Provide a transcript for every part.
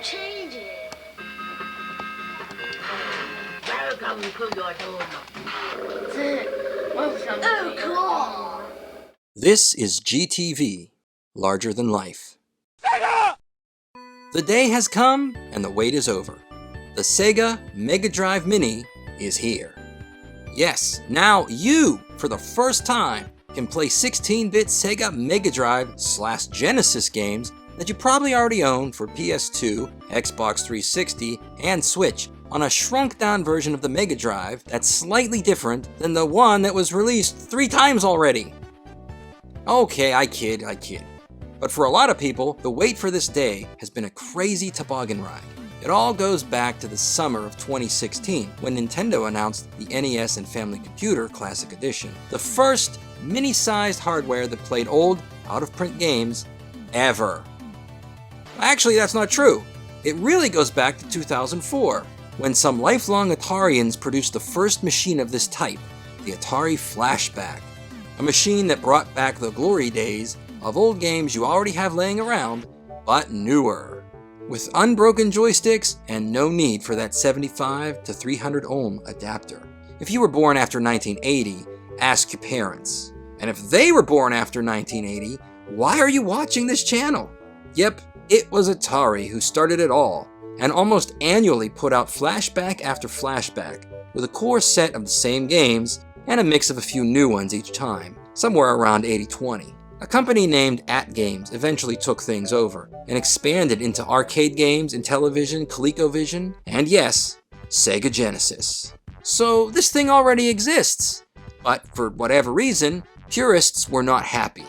change it. Welcome to your doom. Oh, God. This is GTV, Larger Than Life. Sega! The day has come and the wait is over. The Sega Mega Drive Mini is here. Yes, now you, for the first time, can play 16-bit Sega Mega Drive / Genesis games that you probably already own for PS2, Xbox 360, and Switch on a shrunk-down version of the Mega Drive that's slightly different than the one that was released 3 times already. Okay, I kid. But for a lot of people, the wait for this day has been a crazy toboggan ride. It all goes back to the summer of 2016, when Nintendo announced the NES and Family Computer Classic Edition, the first mini-sized hardware that played old, out-of-print games ever. Actually, that's not true. It really goes back to 2004, when some lifelong Atarians produced the first machine of this type, the Atari Flashback, a machine that brought back the glory days of old games you already have laying around, but newer, with unbroken joysticks and no need for that 75 to 300 ohm adapter. If you were born after 1980, ask your parents. And if they were born after 1980, why are you watching this channel? Yep, it was Atari who started it all, and almost annually put out flashback after flashback, with a core set of the same games, and a mix of a few new ones each time, somewhere around 80-20. A company named At Games eventually took things over, and expanded into arcade games, Intellivision, ColecoVision, and yes, Sega Genesis. So this thing already exists, but for whatever reason, purists were not happy.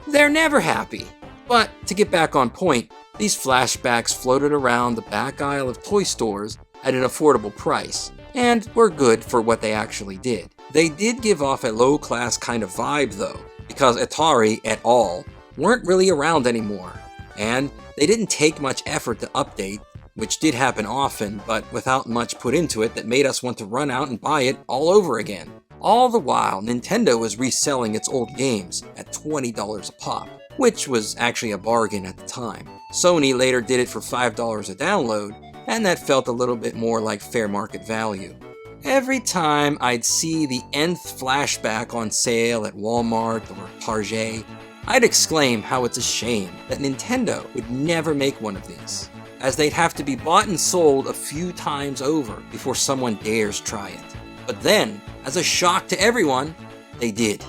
They're never happy. But to get back on point, these flashbacks floated around the back aisle of toy stores at an affordable price, and were good for what they actually did. They did give off a low-class kind of vibe though, because Atari, et al., weren't really around anymore, and they didn't take much effort to update, which did happen often, but without much put into it that made us want to run out and buy it all over again. All the while, Nintendo was reselling its old games at $20 a pop, which was actually a bargain at the time. Sony later did it for $5 a download, and that felt a little bit more like fair market value. Every time I'd see the nth flashback on sale at Walmart or Target, I'd exclaim how it's a shame that Nintendo would never make one of these, as they'd have to be bought and sold a few times over before someone dares try it. But then, as a shock to everyone, they did.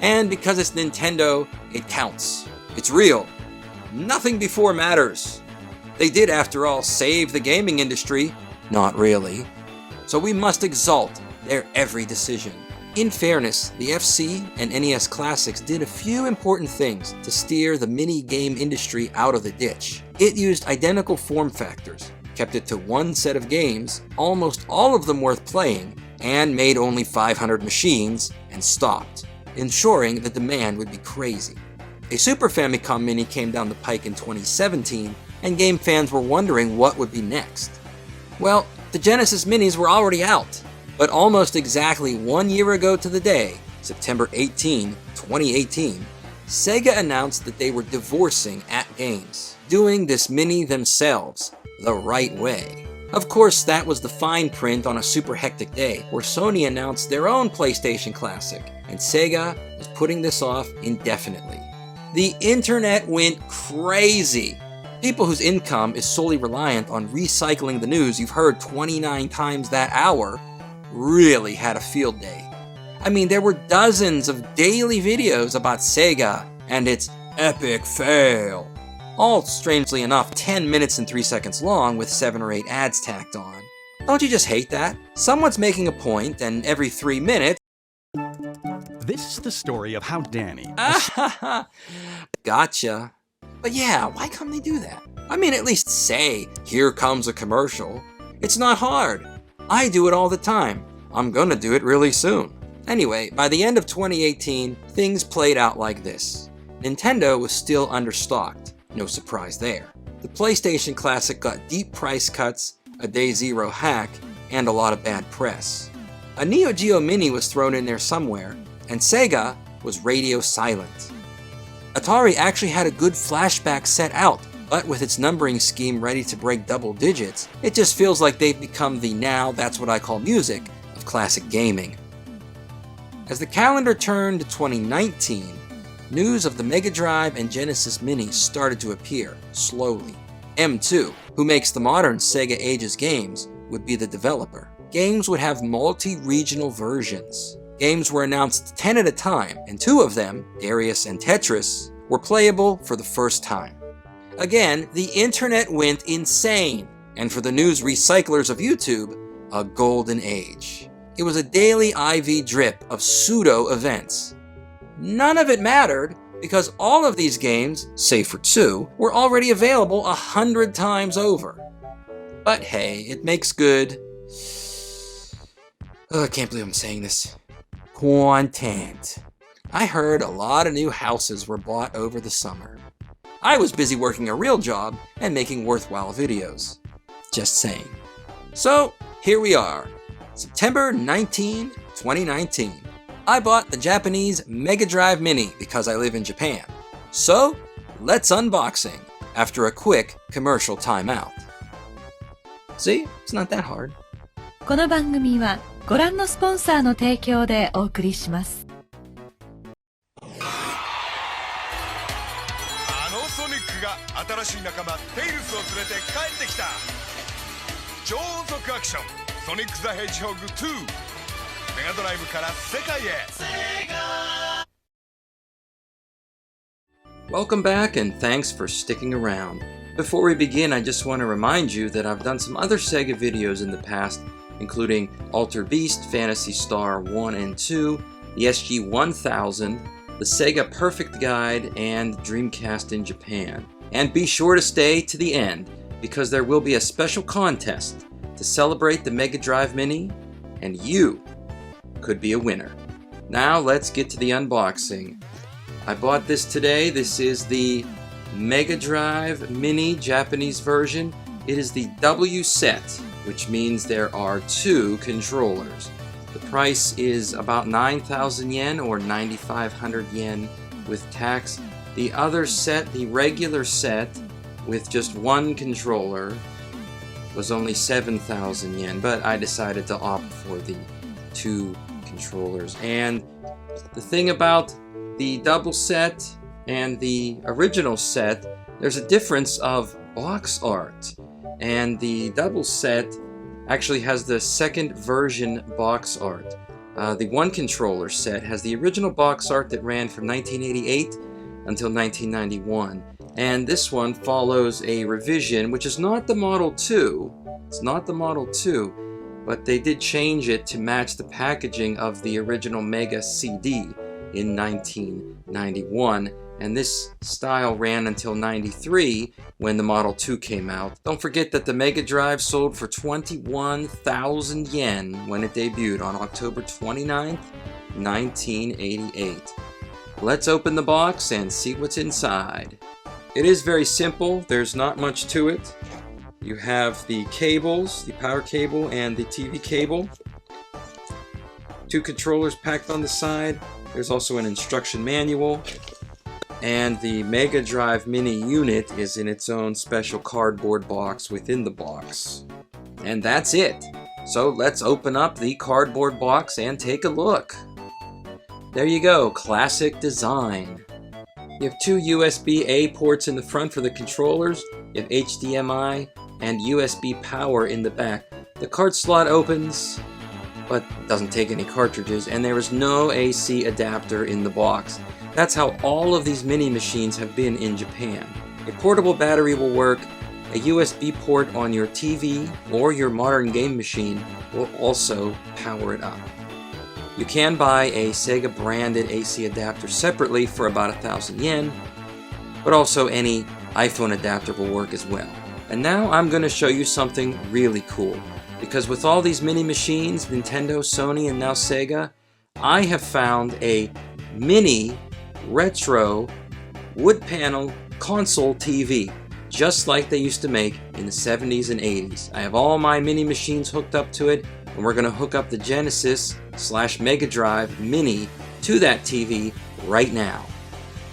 And because it's Nintendo, it counts. It's real. Nothing before matters. They did, after all, save the gaming industry. Not really. So we must exalt their every decision. In fairness, the FC and NES Classics did a few important things to steer the mini-game industry out of the ditch. It used identical form factors, kept it to one set of games, almost all of them worth playing, and made only 500 machines, and stopped, ensuring the demand would be crazy. A Super Famicom Mini came down the pike in 2017, and game fans were wondering what would be next. Well, the Genesis Minis were already out, but almost exactly 1 year ago to the day, September 18, 2018, Sega announced that they were divorcing At Games, doing this Mini themselves, the right way. Of course, that was the fine print on a super hectic day where Sony announced their own PlayStation Classic, and Sega was putting this off indefinitely. The internet went crazy. People whose income is solely reliant on recycling the news you've heard 29 times that hour really had a field day. I mean, there were dozens of daily videos about Sega and its epic fail. All, strangely enough, 10 minutes and 3 seconds long with 7 or 8 ads tacked on. Don't you just hate that? Someone's making a point, and every 3 minutes... This is the story of how Danny... Gotcha. But yeah, why can't they do that? I mean, at least say, here comes a commercial. It's not hard. I do it all the time. I'm gonna do it really soon. Anyway, by the end of 2018, things played out like this. Nintendo was still understocked. No surprise there. The PlayStation Classic got deep price cuts, a Day Zero hack, and a lot of bad press. A Neo Geo Mini was thrown in there somewhere, and Sega was radio silent. Atari actually had a good flashback set out, But with its numbering scheme ready to break double digits, it just feels like they've become the now that's what I call music of classic gaming. As the calendar turned to 2019, news of the Mega Drive and Genesis Mini started to appear, slowly. M2, who makes the modern Sega Ages games, would be the developer. Games would have multi-regional versions. Games were announced 10 at a time, and 2 of them, Darius and Tetris, were playable for the first time. Again, the internet went insane, and for the news recyclers of YouTube, a golden age. It was a daily IV drip of pseudo-events. None of it mattered, because all of these games, save for 2, were already available 100 times over. But hey, it makes good... I can't believe I'm saying this. Content. I heard a lot of new houses were bought over the summer. I was busy working a real job and making worthwhile videos. Just saying. So, here we are. September 19, 2019. I bought the Japanese Mega Drive Mini because I live in Japan. So, let's unboxing after a quick commercial timeout. See? It's not that hard. この番組はご覧のスポンサーの提供でお送りします。あのソニックが新しい仲間テイルスを連れて帰ってきた。超速アクションソニック・ザ・ヘッジホッグ2メガドライブから世界へ。Welcome back and thanks for sticking around. Before we begin, I just want to remind you that I've done some other Sega videos in the past, including Altered Beast, Phantasy Star 1 and 2, the SG-1000, the Sega Perfect Guide, and Dreamcast in Japan. And be sure to stay to the end, because there will be a special contest to celebrate the Mega Drive Mini, and you could be a winner. Now let's get to the unboxing. I bought this today. This is the Mega Drive Mini Japanese version. It is the W set, which means there are 2 controllers. The price is about 9,000 yen or 9,500 yen with tax. The other set, the regular set with just 1 controller, was only 7,000 yen, but I decided to opt for the 2 controllers. And the thing about the double set and the original set, there's a difference of box art. And the double set actually has the second version box art. The 1 controller set has the original box art that ran from 1988 until 1991. And this one follows a revision, which is not the Model 2. It's not the Model 2, but they did change it to match the packaging of the original Mega CD in 1991. And this style ran until 93 when the Model 2 came out. Don't forget that the Mega Drive sold for 21,000 yen when it debuted on October 29th, 1988. Let's open the box and see what's inside. It is very simple. There's not much to it. You have the cables, the power cable and the TV cable. 2 controllers packed on the side. There's also an instruction manual. And the Mega Drive Mini unit is in its own special cardboard box within the box. And that's it. So let's open up the cardboard box and take a look. There you go, classic design. You have 2 USB-A ports in the front for the controllers. You have HDMI and USB power in the back. The card slot opens, but doesn't take any cartridges, and there is no AC adapter in the box. That's how all of these mini machines have been in Japan. A portable battery will work. A USB port on your TV or your modern game machine will also power it up. You can buy a Sega branded AC adapter separately for about 1,000 yen, but also any iPhone adapter will work as well. And now I'm going to show you something really cool, because with all these mini machines, Nintendo, Sony, and now Sega, I have found a mini retro wood panel console TV, just like they used to make in the 70s and 80s. I have all my mini machines hooked up to it, and we're going to hook up the Genesis / Mega Drive Mini to that TV right now.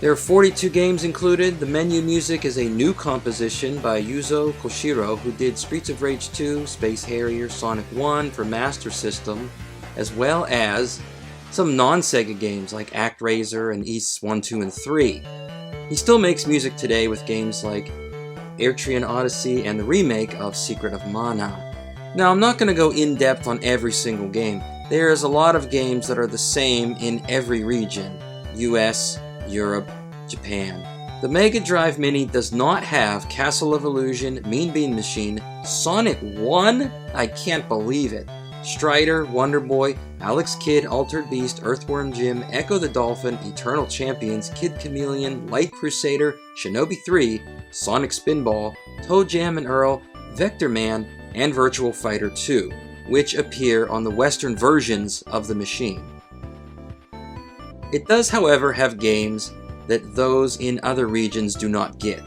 There are 42 games included. The menu music is a new composition by Yuzo Koshiro, who did Streets of Rage 2, Space Harrier, Sonic 1 for Master System, as well as some non-Sega games like ActRaiser and Ys 1, 2, and 3. He still makes music today with games like Airtrian Odyssey and the remake of Secret of Mana. Now, I'm not going to go in-depth on every single game. There's a lot of games that are the same in every region: US, Europe, Japan. The Mega Drive Mini does not have Castle of Illusion, Mean Bean Machine, Sonic 1? I can't believe it. Strider, Wonder Boy, Alex Kidd, Altered Beast, Earthworm Jim, Echo the Dolphin, Eternal Champions, Kid Chameleon, Light Crusader, Shinobi 3, Sonic Spinball, Toe Jam and Earl, Vector Man, and Virtual Fighter 2, which appear on the Western versions of the machine. It does, however, have games that those in other regions do not get.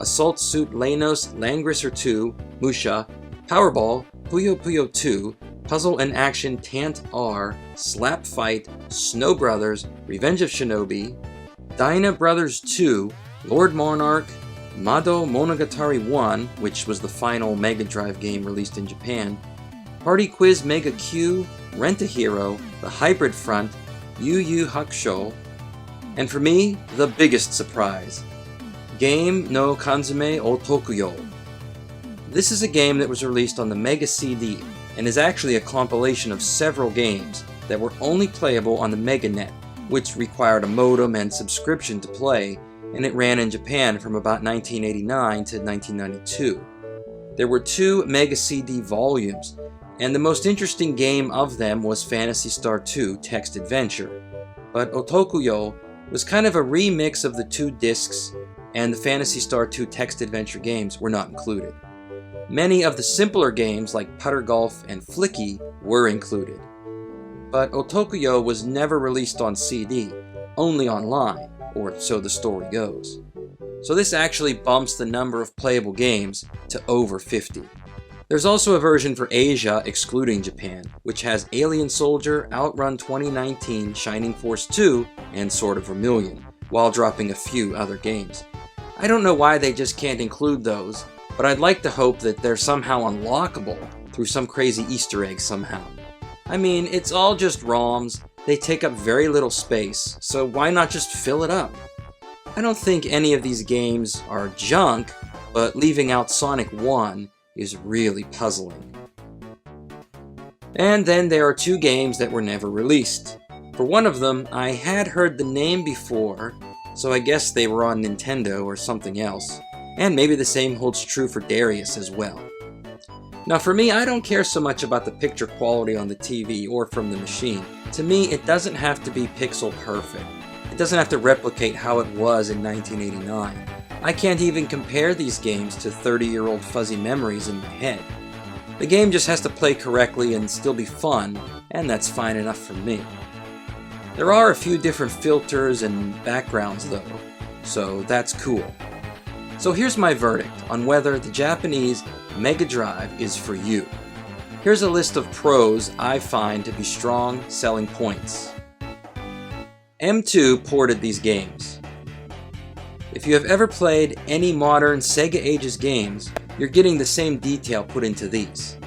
Assault Suit Lanos, Langrisser 2, Musha, Powerball, Puyo Puyo 2, Puzzle and Action Tant R, Slap Fight, Snow Brothers, Revenge of Shinobi, Dyna Brothers 2, Lord Monarch, Mado Monogatari 1, which was the final Mega Drive game released in Japan, Party Quiz Mega Q, Rent-A-Hero, The Hybrid Front, Yu Yu Hakusho, and for me, the biggest surprise, Game no Kanzume o Tokuyo. This is a game that was released on the Mega CD and is actually a compilation of several games that were only playable on the MegaNet, which required a modem and subscription to play, and it ran in Japan from about 1989 to 1992. There were 2 Mega CD volumes, and the most interesting game of them was Phantasy Star 2 Text Adventure. But Otokuyo was kind of a remix of the 2 discs, and the Phantasy Star 2 Text Adventure games were not included. Many of the simpler games like Putter Golf and Flicky were included. But Otokuyo was never released on CD, only online, or so the story goes. So this actually bumps the number of playable games to over 50. There's also a version for Asia, excluding Japan, which has Alien Soldier, Outrun 2019, Shining Force 2, and Sword of Vermilion, while dropping a few other games. I don't know why they just can't include those, but I'd like to hope that they're somehow unlockable through some crazy Easter egg somehow. I mean, it's all just ROMs, they take up very little space, so why not just fill it up? I don't think any of these games are junk, but leaving out Sonic 1 is really puzzling. And then there are 2 games that were never released. For one of them, I had heard the name before, so I guess they were on Nintendo or something else. And maybe the same holds true for Darius as well. Now for me, I don't care so much about the picture quality on the TV or from the machine. To me, it doesn't have to be pixel perfect. It doesn't have to replicate how it was in 1989. I can't even compare these games to 30-year-old fuzzy memories in my head. The game just has to play correctly and still be fun, and that's fine enough for me. There are a few different filters and backgrounds though, so that's cool. So here's my verdict on whether the Japanese Mega Drive is for you. Here's a list of pros I find to be strong selling points. M2 ported these games. If you have ever played any modern Sega Ages games, you're getting the same detail put into these.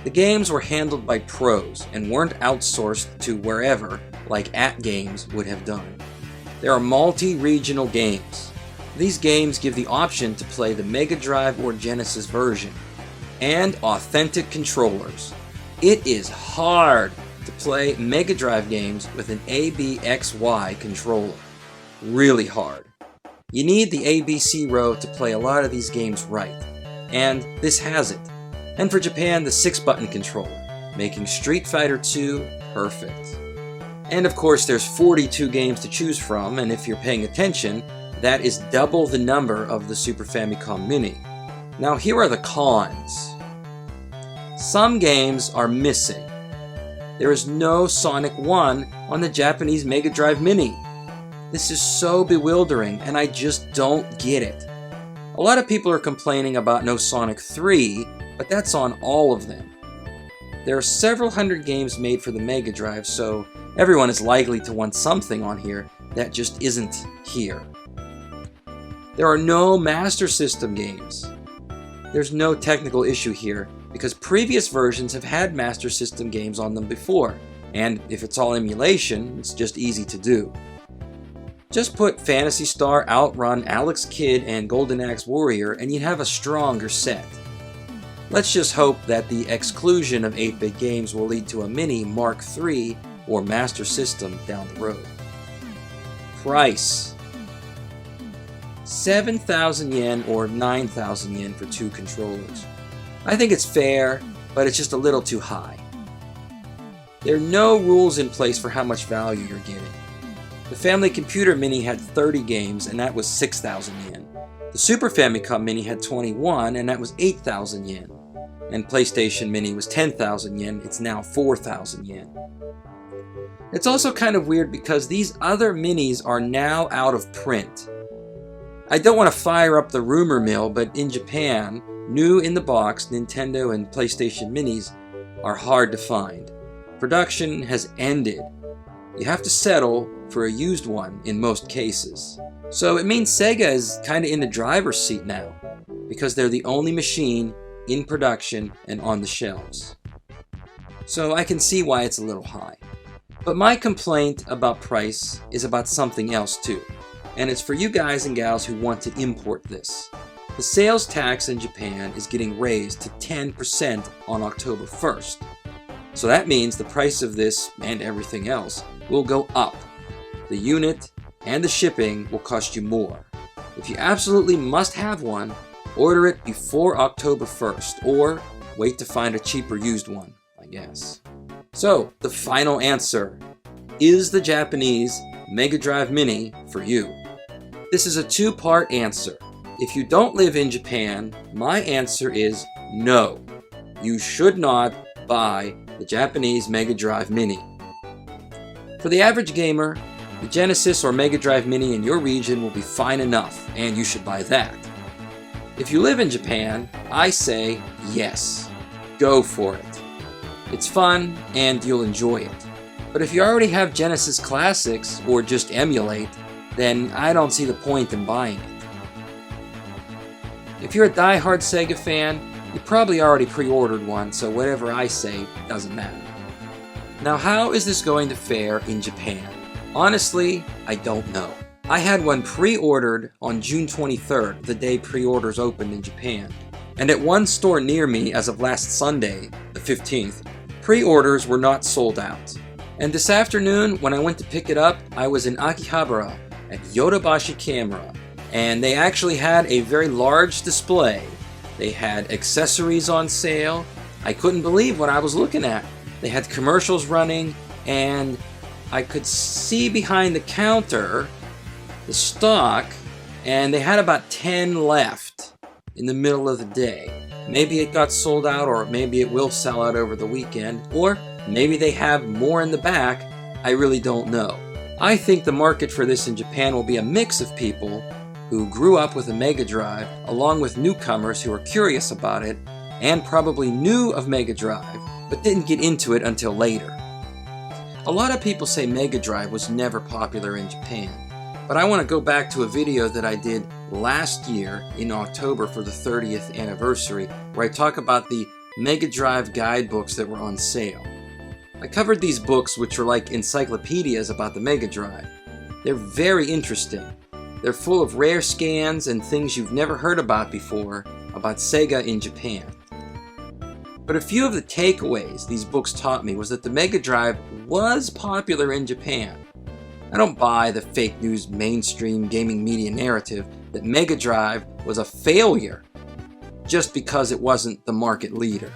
The games were handled by pros and weren't outsourced to wherever, like AtGames would have done. There are multi-regional games. These games give the option to play the Mega Drive or Genesis version, and authentic controllers. It is hard to play Mega Drive games with an ABXY controller. Really hard. You need the ABC row to play a lot of these games right, and this has it. And for Japan, the 6-button controller, making Street Fighter 2 perfect. And of course, there's 42 games to choose from, and if you're paying attention, that is double the number of the Super Famicom Mini. Now here are the cons. Some games are missing. There is no Sonic 1 on the Japanese Mega Drive Mini. This is so bewildering, and I just don't get it. A lot of people are complaining about no Sonic 3, but that's on all of them. There are several hundred games made for the Mega Drive, so everyone is likely to want something on here, that just isn't here. There are no Master System games. There's no technical issue here because previous versions have had Master System games on them before, and if it's all emulation, it's just easy to do. Just put Phantasy Star, Outrun, Alex Kidd, and Golden Axe Warrior, and you'd have a stronger set. Let's just hope that the exclusion of 8-bit games will lead to a Mini Mark III or Master System down the road. Price: 7,000 yen or 9,000 yen for 2 controllers. I think it's fair, but it's just a little too high. There are no rules in place for how much value you're getting. The Family Computer Mini had 30 games, and that was 6,000 yen. The Super Famicom Mini had 21, and that was 8,000 yen. And PlayStation Mini was 10,000 yen, it's now 4,000 yen. It's also kind of weird because these other minis are now out of print. I don't want to fire up the rumor mill, but in Japan, new in the box Nintendo and PlayStation Minis are hard to find. Production has ended. You have to settle for a used one in most cases. So it means Sega is kind of in the driver's seat now, because they're the only machine in production and on the shelves. So I can see why it's a little high. But my complaint about price is about something else too, and it's for you guys and gals who want to import this. The sales tax in Japan is getting raised to 10% on October 1st. So that means the price of this and everything else will go up. The unit and the shipping will cost you more. If you absolutely must have one, order it before October 1st, or wait to find a cheaper used one, I guess. So, the final answer. Is the Japanese Mega Drive Mini for you? This is a two-part answer. If you don't live in Japan, my answer is no. You should not buy the Japanese Mega Drive Mini. For the average gamer, the Genesis or Mega Drive Mini in your region will be fine enough, and you should buy that. If you live in Japan, I say yes. Go for it. It's fun, and you'll enjoy it. But if you already have Genesis Classics, or just emulate, then I don't see the point in buying it. If you're a die-hard Sega fan, you probably already pre-ordered one, so whatever I say doesn't matter. Now, how is this going to fare in Japan? Honestly, I don't know. I had one pre-ordered on June 23rd, the day pre-orders opened in Japan. And at one store near me as of last Sunday, the 15th, pre-orders were not sold out. And this afternoon, when I went to pick it up, I was in Akihabara at Yodobashi Camera, and they actually had a very large display. They had accessories on sale. I couldn't believe what I was looking at. They had commercials running, and I could see behind the counter the stock, and they had about 10 left in the middle of the day. Maybe it got sold out, or maybe it will sell out over the weekend, or maybe they have more in the back. I really don't know. I think the market for this in Japan will be a mix of people who grew up with a Mega Drive, along with newcomers who are curious about it, and probably knew of Mega Drive, but didn't get into it until later. A lot of people say Mega Drive was never popular in Japan, but I want to go back to a video that I did last year in October for the 30th anniversary, where I talk about the Mega Drive guidebooks that were on sale. I covered these books, which are like encyclopedias about the Mega Drive. They're very interesting. They're full of rare scans and things you've never heard about before about Sega in Japan. But a few of the takeaways these books taught me was that the Mega Drive was popular in Japan. I don't buy the fake news mainstream gaming media narrative that Mega Drive was a failure just because it wasn't the market leader.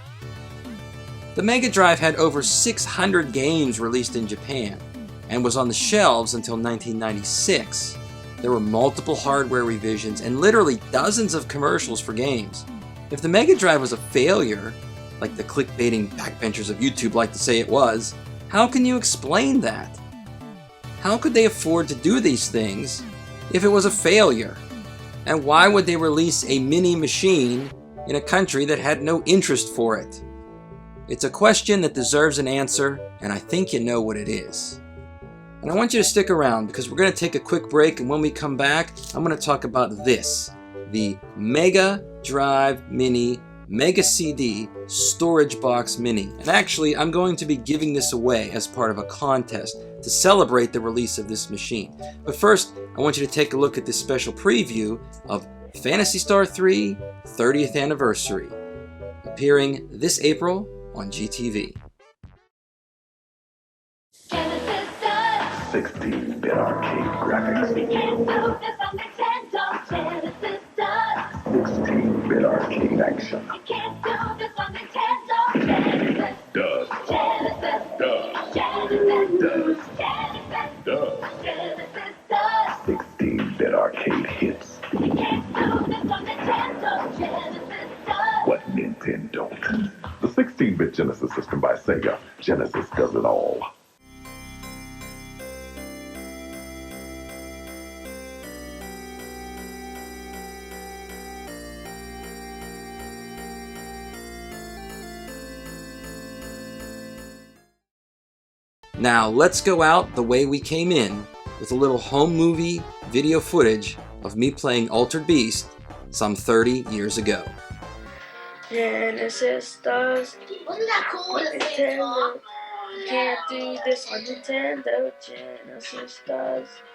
The Mega Drive had over 600 games released in Japan and was on the shelves until 1996. There were multiple hardware revisions and literally dozens of commercials for games. If the Mega Drive was a failure, like the clickbaiting backbenchers of YouTube like to say it was, how can you explain that? How could they afford to do these things if it was a failure? And why would they release a mini machine in a country that had no interest for it? It's a question that deserves an answer, and I think you know what it is. And I want you to stick around because we're going to take a quick break, and when we come back, I'm going to talk about this, the Mega Drive Mini Mega CD Storage Box Mini. And actually, I'm going to be giving this away as part of a contest to celebrate the release of this machine. But first, I want you to take a look at this special preview of Phantasy Star 3 30th Anniversary, appearing this April on GTV. 16-bit arcade graphics. 16-bit arcade action. Does. 16-bit arcade hits. What Nintendo don't. The 16-bit Genesis system by Sega. Genesis does it all. Now let's go out the way we came in with a little home movie video footage of me playing Altered Beast some 30 years ago. Genesis does. Wasn't that cool? Nintendo. You can't do this on Nintendo. Genesis does.